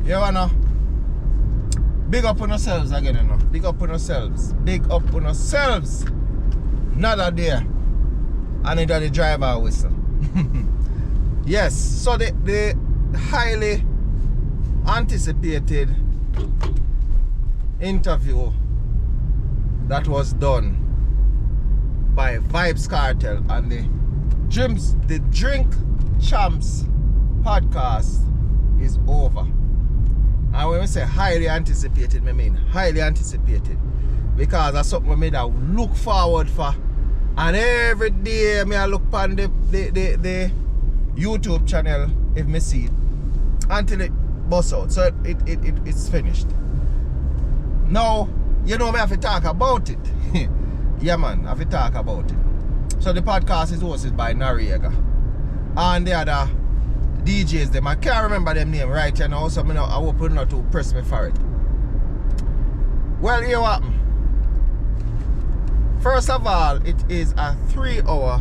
You wanna big up on yourselves again, you know. Big up on yourselves. Big up on yourselves. Another day. I need the driver whistle. Yes, so the highly anticipated interview that was done by VYbz Kartel and the Drink Champs podcast is over. And when we say highly anticipated, I mean highly anticipated, because that's something I made I look forward for, and every day I look on the YouTube channel if I see it until it busts out. So it's finished. Now, you know me have to talk about it. Yeah man, I have to talk about it. So the podcast is hosted by Noriega and the other DJs them. I can't remember them name right now, so I hope you not to press me for it. Well, here what happened. First of all, it is a 3-hour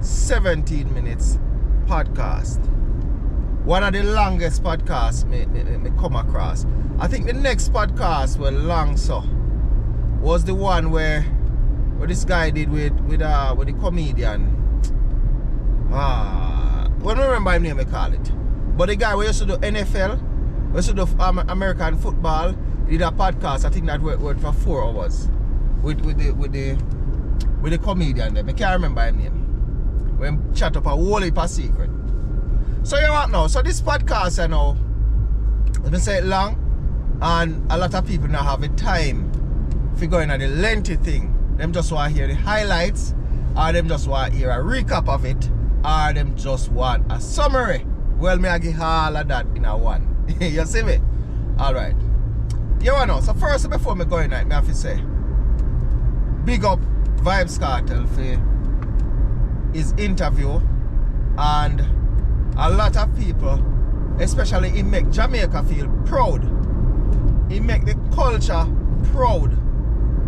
17 minutes podcast. One of the longest podcasts me come across. I think the next podcast was long so was the one where this guy did with the comedian. Well, I don't remember his name, I call it. But the guy who used to do NFL, who used to do American football, he did a podcast. I think that went for 4 hours with the comedian there. I can't remember his name. When chat up a whole heap of secret. So you know what now? So this podcast, you know, let me say it long, and a lot of people now have a time for going at the lengthy thing. Them just want to hear the highlights, or them just want to hear a recap of it, or them just want a summary. Well, me I give all of that in a one. You see me? Alright. You know, so first before me go in, I have to say, big up VYbz Kartel for his interview, and a lot of people, especially he make Jamaica feel proud. He make the culture proud,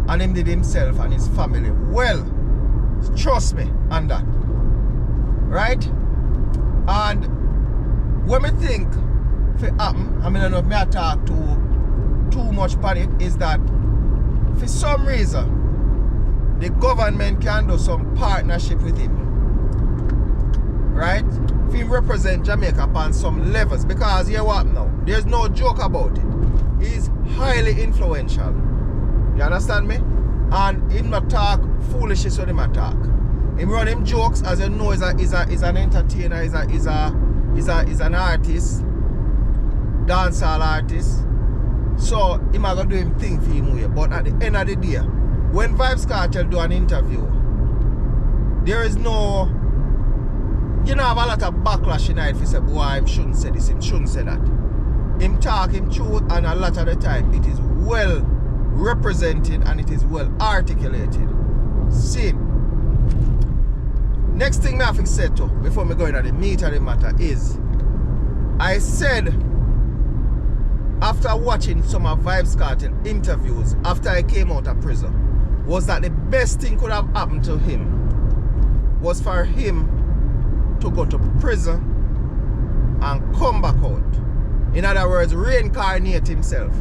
and him did himself and his family well. Trust me on that. Right? And when me think for happen, I mean, I don't know if me I talk too much about it, is that for some reason the government can do some partnership with him. Right? If he represent Jamaica upon some levels, because here what now? There's no joke about it. He's highly influential. You understand me? And him not talk foolishness when him attack. Him run him jokes, as you know, is an entertainer, is an artist, dancehall artist. So him a gonna do him thing for him way. But at the end of the day, when VYbz Kartel do an interview, there is no, you know, have a lot of backlash in it if you say, boy, him shouldn't say this, him shouldn't say that. Him talk, him truth, and a lot of the time it is well represented and it is well articulated. See, next thing I have to say to, before me go into the meat of the matter, is I said after watching some of VYbz Kartel interviews after I came out of prison, was that the best thing could have happened to him was for him to go to prison and come back out. In other words, reincarnate himself.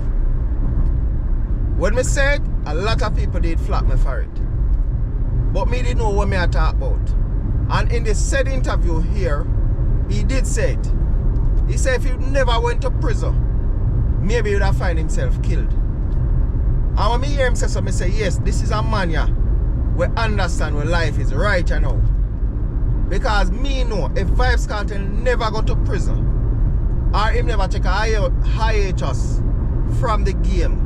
When me said, a lot of people did flap me for it. But me didn't know what me I talk about. And in the said interview here, he did say it. He said if he never went to prison, maybe he would have found himself killed. And when me hear him say so, I say, yes, this is a man here we understand where life is right now. Because me know, if VYbz Kartel never go to prison, or him never take a hiatus from the game,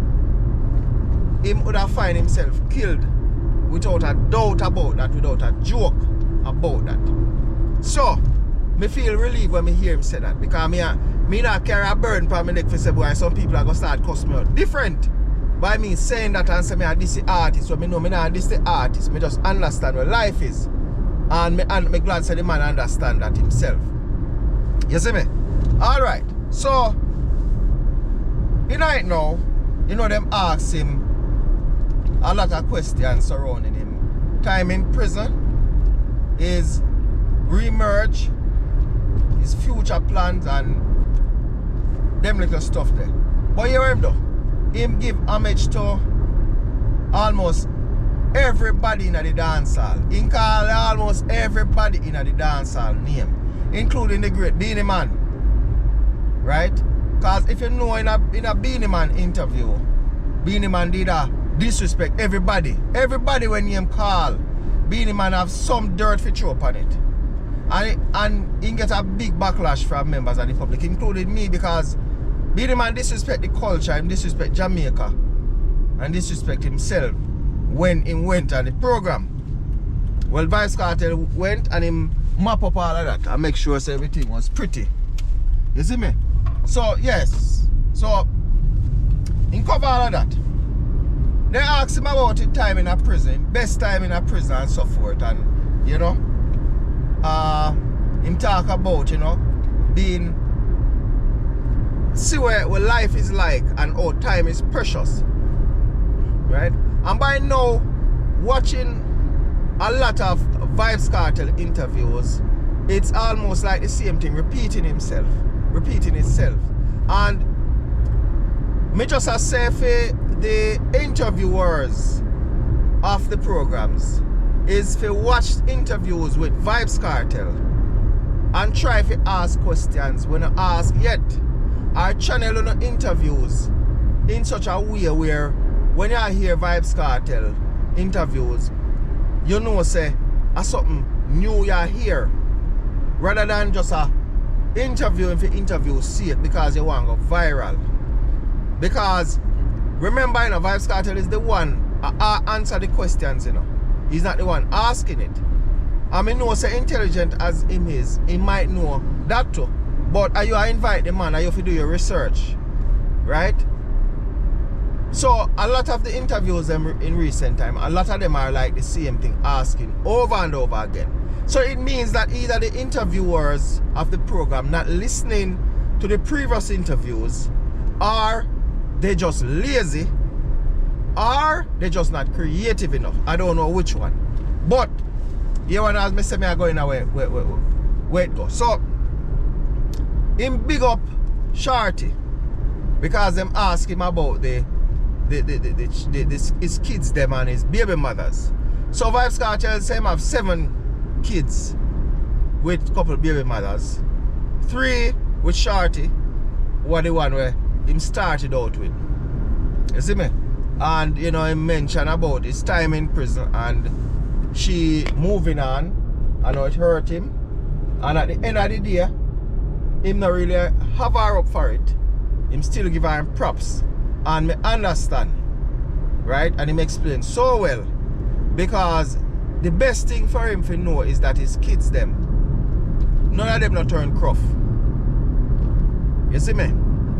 him would have find himself killed without a doubt about that, without a joke about that. So, me feel relieved when me hear him say that, because me not carry a burden for my neck for say, boy, some people are going to start cussing me out. Different by me saying that and say me this the artist, so me know me not this the artist, me just understand what life is. And me glad say the man understand that himself. You see me? Alright, so right now, you know them ask him a lot of questions surrounding him. Time in prison, his remerge, his future plans, and them little stuff there. But you hear him though? Him give homage to almost everybody in the dancehall. He call almost everybody in the dancehall name, including the great Beenie Man. Right? Because if you know in a Beenie Man interview, Beenie Man did a disrespect everybody. Everybody when him call, Beenie Man have some dirt for throw upon it. And he get a big backlash from members of the public, including me, because Beenie Man disrespect the culture, him disrespect Jamaica, and disrespect himself when he went on the program. Well, VYbz Kartel went and him map up all of that and make sure so everything was pretty. You see me? So, yes. So, he cover all of that. They asked him about his time in a prison, best time in a prison and so forth. And, you know, him talk about, you know, being, see what life is like and how time is precious. Right? And by now, watching a lot of VYbz Kartel interviews, it's almost like the same thing, repeating itself. And me just say for the interviewers of the programs is to watch interviews with VYbz Kartel and try to ask questions when you ask yet. Our channel on the interviews in such a way where when you hear VYbz Kartel interviews, you know say something new you hear, rather than just a interviewing for interview's sake because you want to go viral. Because remember, you know, VYbz Kartel is the one answer the questions, you know. He's not the one asking it. I mean, know say intelligent as him is, he might know that too. But are you invite the man, are you have to do your research, right? So a lot of the interviews in recent time, a lot of them are like the same thing, asking over and over again. So it means that either the interviewers of the program not listening to the previous interviews, or they just lazy, or they just not creative enough. I don't know which one. But you want to ask me, say me I go in a way it go. So him big up Shorty because them ask him about his kids them and his baby mothers. So VYbz Kartel say him have 7 kids with couple baby mothers, 3 with Shorty, what the one where him started out with. You see me? And you know, he mentioned about his time in prison and she moving on, I know it hurt him, and at the end of the day him not really have her up for it. Him still give her props, and me understand, right? And him explain so well, because the best thing for him to know is that his kids them, none of them not turn gruff. You see me?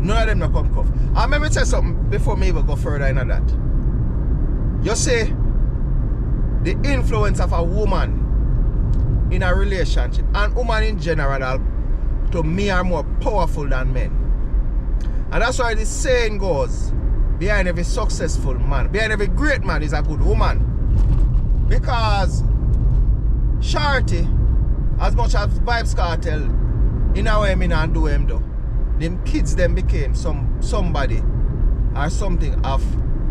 None of them not come gruff. And let me tell you something before me even go further into that. You see, the influence of a woman in a relationship, and women in general, to me are more powerful than men. And that's why the saying goes, behind every successful man, behind every great man is a good woman. Because Shorty, as much as VYbz Kartel, in a way me not do him though, them kids them became somebody or something of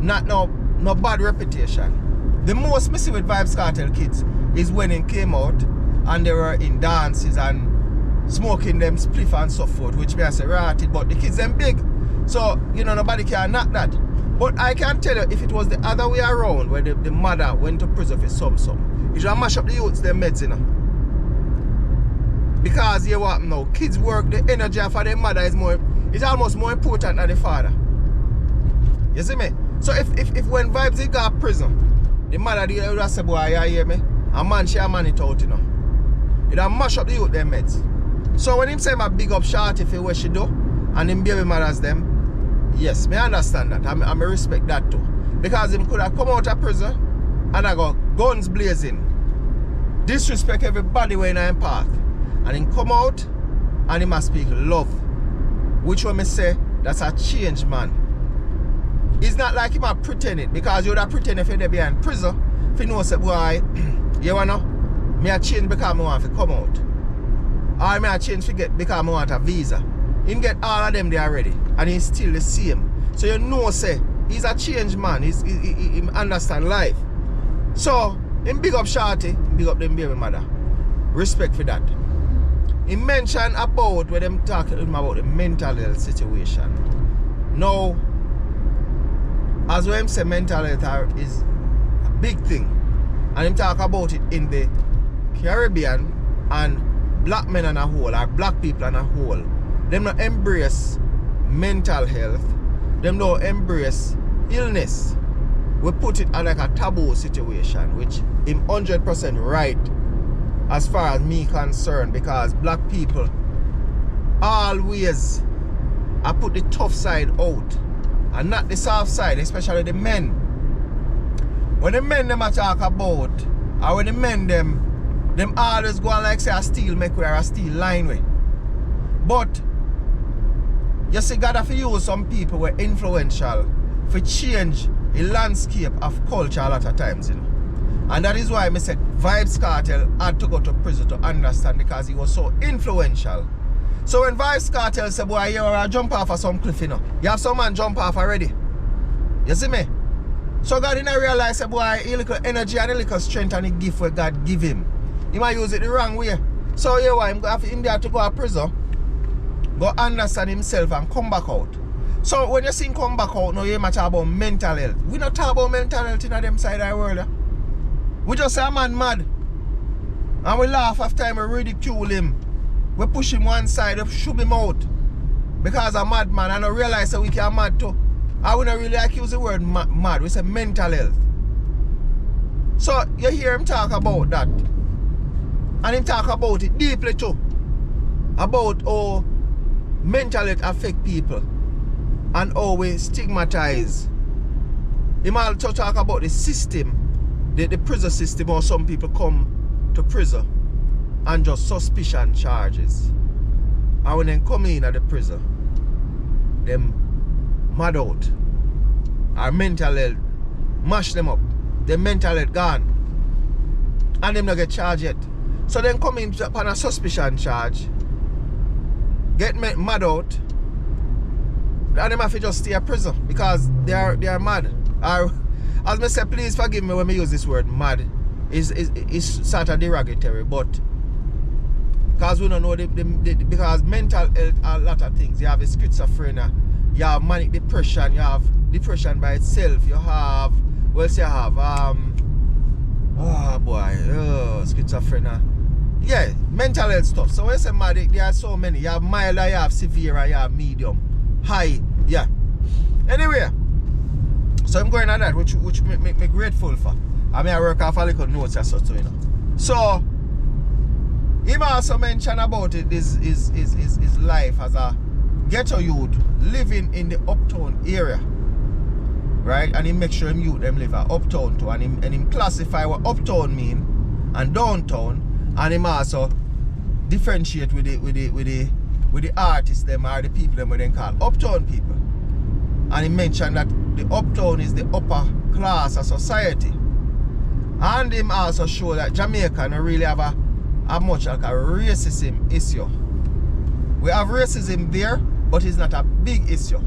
not no bad reputation. The most me see with VYbz Kartel kids is when it came out and they were in dances and smoking them spliff and so forth, which me I say rated, but the kids them big. So, you know, nobody can knock that. But I can tell you, if it was the other way around, where the mother went to prison for some, it should mash up the youths, their meds, you know. Because you know what now, kids work, the energy for their mother is almost more important than the father. You see me? So if when VYbz got prison, the mother would have said, boy, you hear me? A man, she a man it out, you know. It would mash up the youth, their meds. So when him say my big up Shorty for what she do, and him baby mothers them, yes, me understand that. I respect that too. Because him could have come out of prison and I got guns blazing, disrespect everybody when I'm in path. And him come out and he must speak love. Which one me say, that's a change man. It's not like him a pretend it, because you would have pretend if you're behind prison, if you know say, boy, you wanna, me a change because I want to come out. Or me a change because I want a visa. Him get all of them there already. And he's still the same. So you know, say, he's a changed man. He understand life. So, him big up Shorty, big up them baby mother. Respect for that. He mentioned about when them talking about the mental health situation. Now, as when him say mental health is a big thing, and him talk about it in the Caribbean and black men on a whole, or black people on a whole, them not embrace mental health, them don't embrace illness. We put it as like a taboo situation, which him 100% right as far as me concerned, because black people always I put the tough side out and not the soft side, especially the men. When the men them a talk about, or when the men them always go on like say a steel make we or a steel line way. But you see, God have to use some people who are influential for change the landscape of culture a lot of times, you know. And that is why I said VYbz Kartel had to go to prison to understand, because he was so influential. So when VYbz Kartel said, boy, you're jump off of some cliff, you know, you have some man jump off already. You see me? So God didn't realize, say, boy, he little energy and a little strength and the gift where God give him. He might use it the wrong way. So you know why him have him there to go to prison, go understand himself and come back out. So when you see him come back out, now you might talk about mental health. We not talk about mental health in them side of the world. We just say a man mad. And we laugh after time, we ridicule him. We push him one side, we shoot him out. Because a mad man, and I realize that we can mad too. I wouldn't really like use the word mad, we say mental health. So you hear him talk about that. And him talk about it deeply too. About how mental health affect people. And how we stigmatize. Him also talk about the system, the prison system, or some people come to prison and just suspicion charges. And when they come in at the prison, them mad out. Our mental health mash them up. Their mental health gone. And them not get charged yet. So then come in upon a suspicion charge, get mad out, and them have to just stay in prison because they are mad. Or, as I say, please forgive me when I use this word mad. It's sort of derogatory, but because we don't know because mental health are a lot of things. You have a schizophrenia, you have manic depression, you have depression by itself, you have, well, say you have schizophrenia. Yeah, mental health stuff. So when you say mad, there are so many. You have mild, you have severe, you have medium, high, yeah. Anyway, so I'm going on that, which make me grateful for. I mean, I work off a little notes or so too, you know. So, him also mentioned about it, his life as a ghetto youth living in the uptown area. Right? And he make sure him youth them live at uptown too. And him classify what uptown mean and downtown. And him also differentiate with the artists them or the people them what they call uptown people. And he mentioned that the uptown is the upper class of society. And him also show that Jamaica don't really have a much like a racism issue. We have racism there, but it's not a big issue.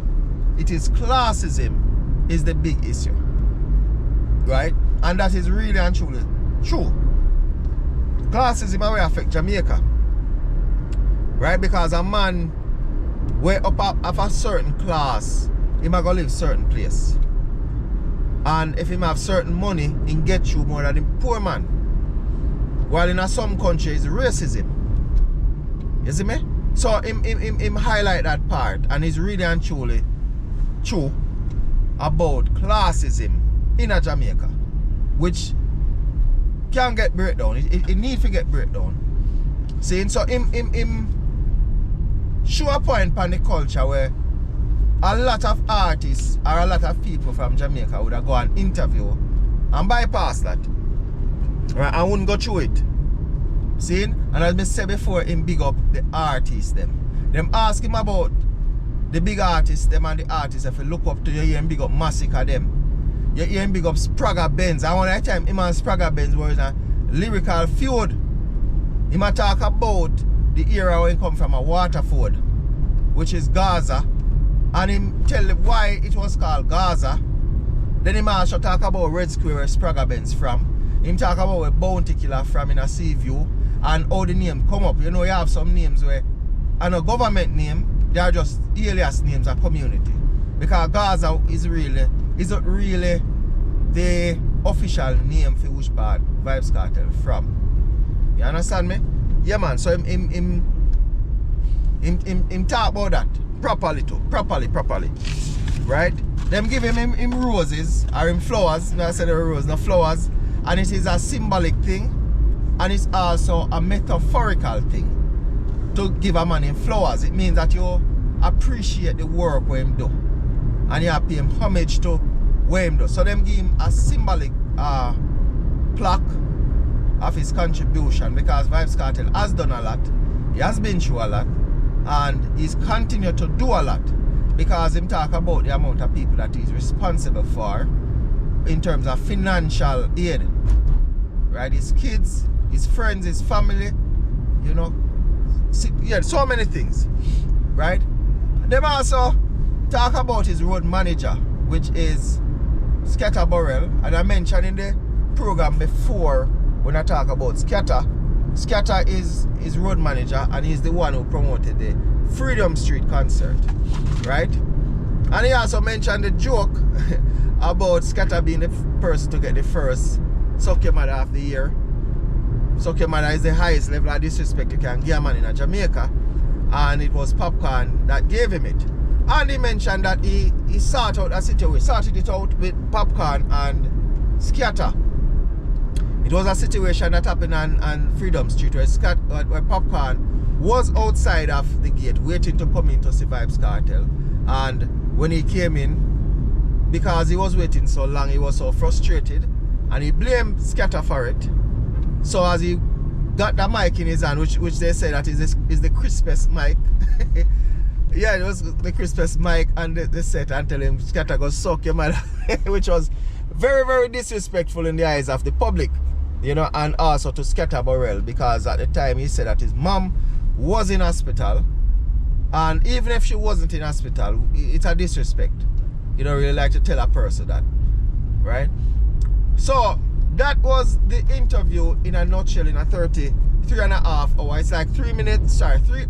It is classism is the big issue. Right? And that is really and truly true. Classism will affect Jamaica. Right? Because a man way up of a certain class, he might go live certain place. And if he have certain money, he get you more than the poor man. While in some countries, racism. You see me? So him highlight that part, and it's really and truly true about classism in a Jamaica, which can get breakdown. It need to get breakdown. See, so him show a point on the culture where a lot of artists or a lot of people from Jamaica would have gone interview and bypass that. Right? I wouldn't go through it. See? And as I said before, him big up the artists them. Them ask him about the big artists them and the artists. If you look up to you, hear him big up Massacre them. You hear him big up Spragga Benz. And one of the time him and Spragga Benz was a lyrical feud. He might talk about the era when he come from a Waterford. which is Gaza, and him tell why it was called Gaza. Then him also talk about Red Square where Spragga Benz from. Him talk about where Bounty Killer from in a Seaview, and how the name come up. You know, you have some names where, and a government name, they are just alias names of community. Because Gaza isn't really the official name for which part VYbz Kartel from. You understand me? Yeah, man. So him talk about that properly too. Properly. Right? Them give him roses or him flowers. No, I said the roses, no flowers. And it is a symbolic thing. And it's also a metaphorical thing. To give a man him flowers. It means that you appreciate the work where him do. And you pay him homage to where him do. So them give him a symbolic plaque of his contribution, because VYbz Kartel has done a lot. He has been through a lot. And he's continued to do a lot. Because him talk about the amount of people that he's responsible for in terms of financial aid. Right? His kids, his friends, his family, you know. Yeah, so many things. Right? Them also talk about his road manager, which is Scatter. And I mentioned in the program before when I talk about Scatter. Scatter is his road manager, and he's the one who promoted the Freedom Street concert, right? And he also mentioned the joke about Scatter being the person to get the first Suck Your Mother of the year. Suck Your Mother is the highest level of disrespect you can give a man in Jamaica, and it was Popcaan that gave him it. And he mentioned that he sorted it out with Popcaan and Scatter. It was a situation that happened on Freedom Street where Popcaan was outside of the gate waiting to come in to see VYbz Kartel. And when he came in, because he was waiting so long, he was so frustrated, and he blamed Scatter for it. So as he got the mic in his hand, which they say that is the crispest mic. Yeah, it was the crispest mic, and they said and tell him Scatter go suck your mother, which was very, very disrespectful in the eyes of the public. You know, and also to Scatter, because at the time he said that his mom was in hospital, and even if she wasn't in hospital, it's a disrespect. You don't really like to tell a person that, right? So that was the interview in a nutshell, in a 33.5 hours. It's like 3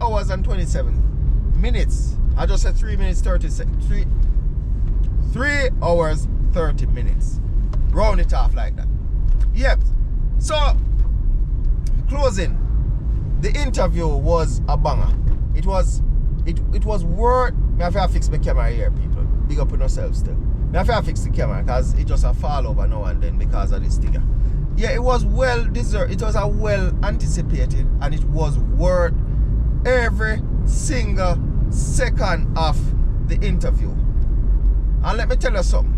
hours and 27 minutes. I just said 3 minutes 30 seconds. 3 hours 30 minutes. Round it off like that. Yep. So, closing, the interview was a banger. It was worth. I have to fix my camera here, people. Big up on yourself still. I have to fix the camera because it just a fall over now and then because of this thing. Yeah, it was well deserved. It was a well anticipated, and it was worth every single second of the interview. And let me tell you something.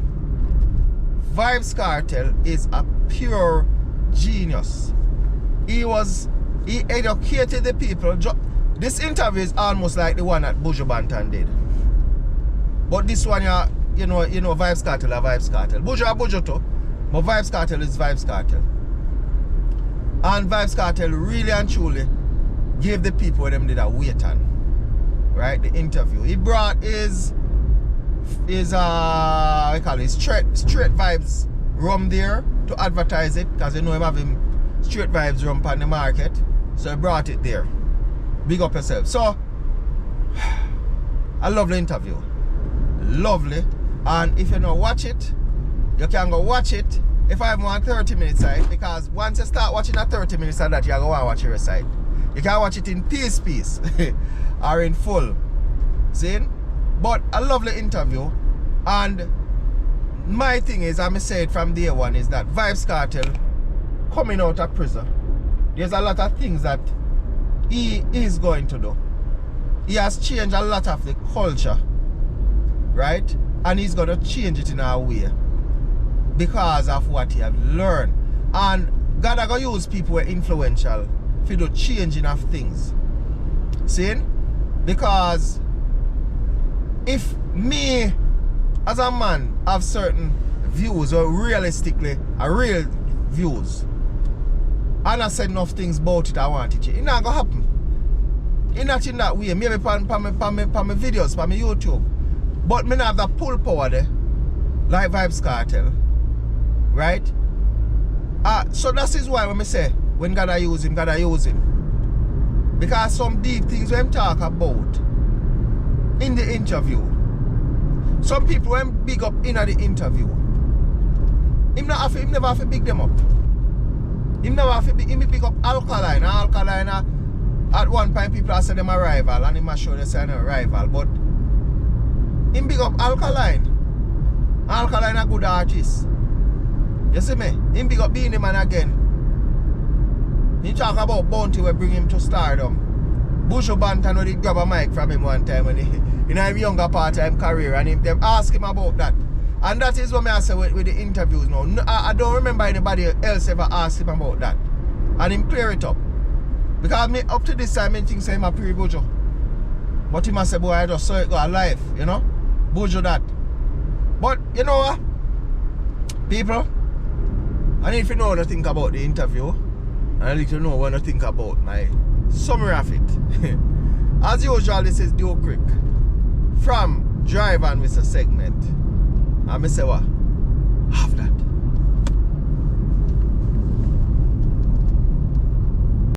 VYbz Kartel is a pure genius. He educated the people. This interview is almost like the one that Buju Banton did. But this one, you know, VYbz Kartel are VYbz Kartel. Buju too. But VYbz Kartel is VYbz Kartel. And VYbz Kartel really and truly gave the people what them did a wait on. Right? The interview. He brought his straight vibes rum there to advertise it, because you know him having straight vibes rum on the market. So he brought it there. Big up yourself. So a lovely interview. Lovely. And if you don't watch it, you can go watch it if I have one 30 minutes side, because once you start watching a 30 minutes of that, you're going to watch your side. You can watch it in piece or in full. See? But a lovely interview. And my thing is, I say it from day one, is that VYbz Kartel coming out of prison, there's a lot of things that he is going to do. He has changed a lot of the culture, right? And he's going to change it in our way because of what he has learned. And God are going to use people who are influential for the changing of things. See? Because if me as a man have certain views, or realistically real views, and I said enough things about it I want it, it's not gonna happen. not in that way. Maybe on my videos, on my YouTube. But me not have the pull power there. Like VYbz Kartel. Right? So that is why when I say, when God I use him, God I use him. Because some deep things when talk about in the interview. Some people when big up in the interview. Him never have to big them up. Him never have to big up Alkaline. Alkaline at one point people are saying them a rival and him a show they say a rival. But him big up Alkaline. Alkaline a good artist. You see me? Him big up being the man again. He talk about Bounty will bring him to stardom. Bushu Banton when he grab a mic from him one time when he in a younger part of his career and them ask him about that. And that is what I say with the interviews now. No, I don't remember anybody else ever asked him about that. And him clear it up. Because me up to this time I think say him a pre-Buju. But he must say, boy, I just saw it go alive, you know? Buju that. But you know what? People, I need to know what to think about the interview. And I need to know what to think about my summary of it. As usual, this is Duke Creek from Drive and Mr. Segment. And I say what?